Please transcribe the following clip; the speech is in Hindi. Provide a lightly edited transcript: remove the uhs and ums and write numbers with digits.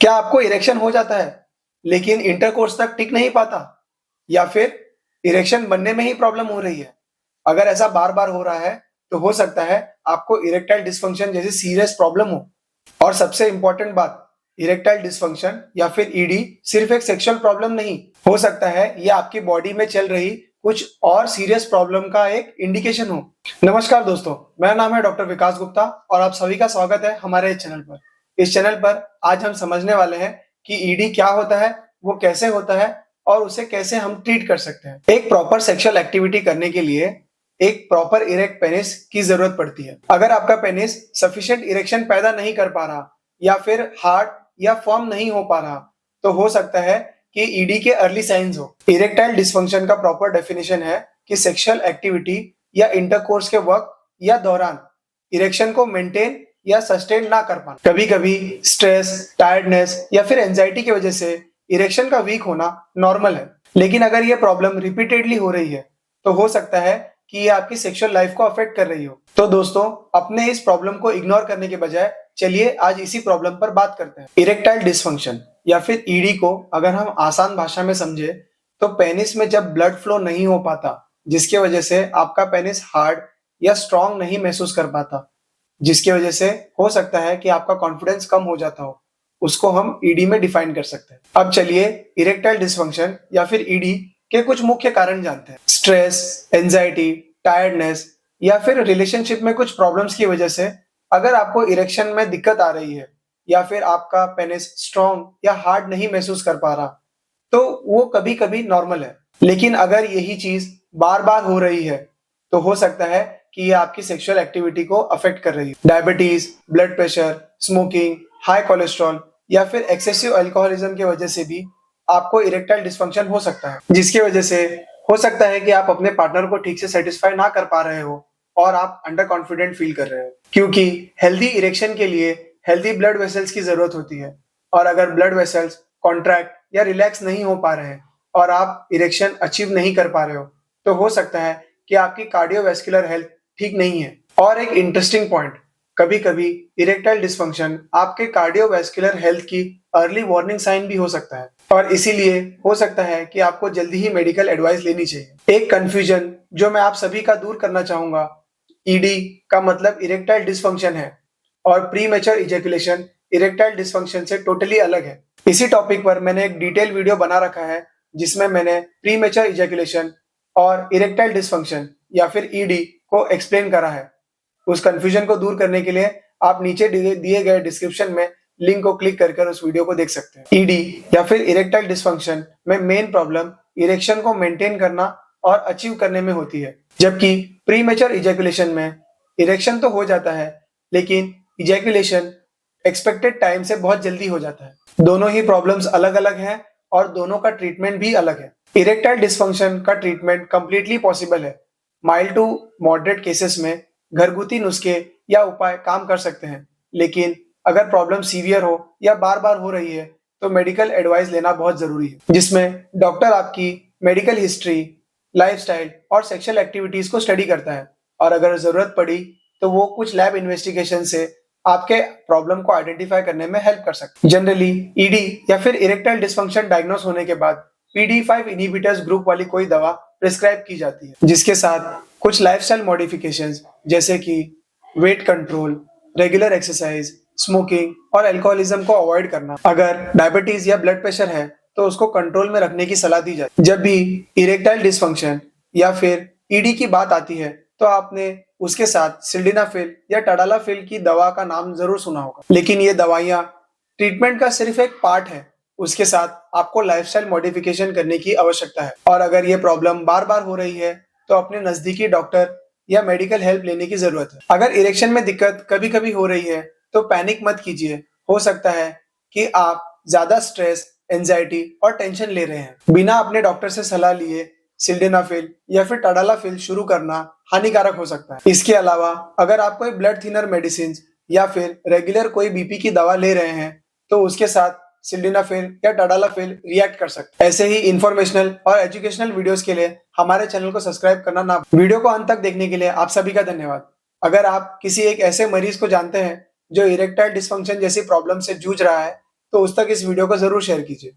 क्या आपको इरेक्शन हो जाता है लेकिन इंटरकोर्स तक टिक नहीं पाता, या फिर इरेक्शन बनने में ही प्रॉब्लम हो रही है? अगर ऐसा बार-बार हो रहा है तो हो सकता है आपको इरेक्टाइल डिसफंक्शन जैसी सीरियस प्रॉब्लम हो। और सबसे इंपॉर्टेंट बात, इरेक्टाइल डिसफंक्शन या फिर ईडी सिर्फ एक सेक्सुअल प्रॉब्लम नहीं हो सकता है, ये आपकी बॉडी में चल रही कुछ और सीरियस प्रॉब्लम का एक इंडिकेशन हो। नमस्कार दोस्तों, मेरा नाम है डॉक्टर विकास गुप्ता और आप सभी का स्वागत है हमारे चैनल पर। इस चैनल पर आज हम समझने वाले हैं कि ईडी क्या होता है, वो कैसे होता है और उसे कैसे हम ट्रीट कर सकते हैं। एक प्रॉपर सेक्सुअल एक्टिविटी करने के लिए एक प्रॉपर इरेक्ट पेनिस की जरूरत पड़ती है। अगर आपका पेनिस सफिशिएंट इरेक्शन पैदा नहीं कर पा रहा या फिर हार्ड या फर्म नहीं हो पा रहा, तो हो सकता है कि ईडी के अर्ली साइंस हो। इरेक्टाइल डिसफंक्शन का प्रॉपर डेफिनेशन है कि सेक्सुअल एक्टिविटी या इंटरकोर्स के वक्त या दौरान इरेक्शन को मेंटेन या सस्टेन ना कर पाना। कभी कभी स्ट्रेस, टायर्डनेस या फिर एंजाइटी की वजह से इरेक्शन का वीक होना नॉर्मल है, लेकिन अगर ये प्रॉब्लम रिपीटेडली हो रही है तो हो सकता है कि ये आपकी सेक्सुअल लाइफ को अफेक्ट कर रही हो। तो दोस्तों, अपने इस प्रॉब्लम को इग्नोर करने के बजाय चलिए आज इसी प्रॉब्लम पर बात करते हैं। इरेक्टाइल डिसफंक्शन या फिर ईडी को अगर हम आसान भाषा में समझे तो पेनिस में जब ब्लड फ्लो नहीं हो पाता, जिसकी वजह से आपका पेनिस हार्ड या स्ट्रॉन्ग नहीं महसूस कर पाता, जिसकी वजह से हो सकता है कि आपका कॉन्फिडेंस कम हो जाता हो, उसको हम ईडी में डिफाइन कर सकते हैं। अब चलिए इरेक्टाइल डिसफंक्शन या फिर ईडी के कुछ मुख्य कारण जानते हैं। स्ट्रेस, एंजाइटी, टायर्डनेस या फिर रिलेशनशिप में कुछ प्रॉब्लम्स की वजह से अगर आपको इरेक्शन में दिक्कत आ रही है या फिर आपका पेनिस स्ट्रॉन्ग या हार्ड नहीं महसूस कर पा रहा, तो वो कभी कभी नॉर्मल है। लेकिन अगर यही चीज बार बार हो रही है तो हो सकता है कि ये आपकी सेक्सुअल एक्टिविटी को अफेक्ट कर रही है। Diabetes, blood pressure, smoking, high cholesterol या फिर एक्सेसिव अल्कोहलिज्म की वजह से भी आपको इरेक्टाइल डिसफंक्शन हो सकता है, जिसकी वजह से हो सकता है कि आप अपने पार्टनर को ठीक से सेटिस्फाई ना कर पा रहे हो और आप अंडर कॉन्फिडेंट फील कर रहे हो, क्योंकि हेल्दी इरेक्शन के लिए हेल्दी ब्लड वेसल्स की जरूरत होती है। और अगर ब्लड वेसल्स कॉन्ट्रैक्ट या रिलैक्स नहीं हो पा रहे हैं और आप इरेक्शन अचीव नहीं कर पा रहे हो, तो हो सकता है कि आपकी कार्डियोवैस्कुलर हेल्थ ठीक नहीं है। और एक इंटरेस्टिंग पॉइंट, कभी कभी इरेक्टाइल डिसफंक्शन आपके कार्डियोवैस्कुलर हेल्थ की अर्ली वार्निंग साइन भी हो सकता है और इसीलिए हो सकता है कि आपको जल्दी ही मेडिकल एडवाइस लेनी चाहिए। एक कंफ्यूजन जो मैं आप सभी का दूर करना चाहूंगा, ईडी का मतलब इरेक्टाइल डिसफंक्शन है और प्रीमेच्योर इजैकुलेशन इरेक्टाइल डिसफंक्शन से टोटली अलग है। इसी टॉपिक पर मैंने एक डिटेल वीडियो बना रखा है जिसमें मैंने प्रीमेच्योर इजैकुलेशन और इरेक्टाइल डिसफंक्शन या फिर ईडी को एक्सप्लेन करा है। उस कंफ्यूजन को दूर करने के लिए आप नीचे दिए गए डिस्क्रिप्शन में लिंक को क्लिक कर उस वीडियो को देख सकते हैं। ईडी या फिर इरेक्टाइल डिसफंक्शन में मेन प्रॉब्लम इरेक्शन को मेंटेन करना और अचीव करने में होती है, जबकि प्रीमेच्योर इजैकुलेशन में इरेक्शन तो हो जाता है लेकिन इजैकुलेशन एक्सपेक्टेड टाइम से बहुत जल्दी हो जाता है। दोनों ही प्रॉब्लम्स अलग अलग हैं और दोनों का ट्रीटमेंट भी अलग है। इरेक्टाइल डिसफंक्शन का ट्रीटमेंट कंप्लीटली पॉसिबल है। माइल्ड टू मॉडरेट केसेस में घरगुती नुस्खे या उपाय काम कर सकते हैं, लेकिन अगर प्रॉब्लम सीवियर हो या बार बार हो रही है तो मेडिकल एडवाइस लेना बहुत जरूरी है, जिसमें डॉक्टर आपकी मेडिकल हिस्ट्री, लाइफस्टाइल और सेक्सुअल एक्टिविटीज को स्टडी करता है और अगर जरूरत पड़ी तो वो कुछ लैब इन्वेस्टिगेशन से आपके प्रॉब्लम को आइडेंटिफाई करने में हेल्प कर सकते हैं। जनरली ईडी या फिर इरेक्टाइल डिसफंक्शन डायग्नोस होने के बाद PD5 इनहिबिटर्स ग्रुप वाली कोई दवा प्रिस्क्राइब की जाती है, जिसके साथ कुछ लाइफस्टाइल मॉडिफिकेशंस जैसे कि weight control, regular exercise, smoking और अल्कोहलिज्म को अवॉइड करना। अगर डायबिटीज या ब्लड प्रेशर है तो उसको कंट्रोल में रखने की सलाह दी जाती है। जब भी इरेक्टाइल डिसफंक्शन या फिर ईडी की बात आती है तो आपने उसके साथ सिल्डेनाफिल या टडालाफिल की दवा का नाम जरूर सुना होगा, लेकिन ये दवाइयाँ ट्रीटमेंट का सिर्फ एक पार्ट है। उसके साथ आपको लाइफस्टाइल मॉडिफिकेशन करने की आवश्यकता है और अगर ये प्रॉब्लम बार बार हो रही है तो अपने नजदीकी डॉक्टर या मेडिकल हेल्प लेने की जरूरत है। अगर इरेक्शन में दिक्कत कभी कभी हो रही है तो पैनिक मत कीजिए। हो सकता है कि आप ज्यादा स्ट्रेस, एंजाइटी और टेंशन ले रहे हैं। बिना अपने डॉक्टर से सलाह लिए सिल्डेनाफिल या फिर टडालाफिल शुरू करना हानिकारक हो सकता है। इसके अलावा अगर आप कोई ब्लड थिनर मेडिसिन या फिर रेगुलर कोई बीपी की दवा ले रहे हैं तो उसके साथ सिल्डेनाफिल या टडालाफिल रिएक्ट कर सकते हैं। ऐसे ही इंफॉर्मेशनल और एजुकेशनल वीडियोस के लिए हमारे चैनल को सब्सक्राइब करना ना भूलें। वीडियो को अंत तक देखने के लिए आप सभी का धन्यवाद। अगर आप किसी एक ऐसे मरीज को जानते हैं जो इरेक्टाइल डिसफंक्शन जैसी प्रॉब्लम से जूझ रहा है तो उस तक इस वीडियो को ज़रूर शेयर कीजिए।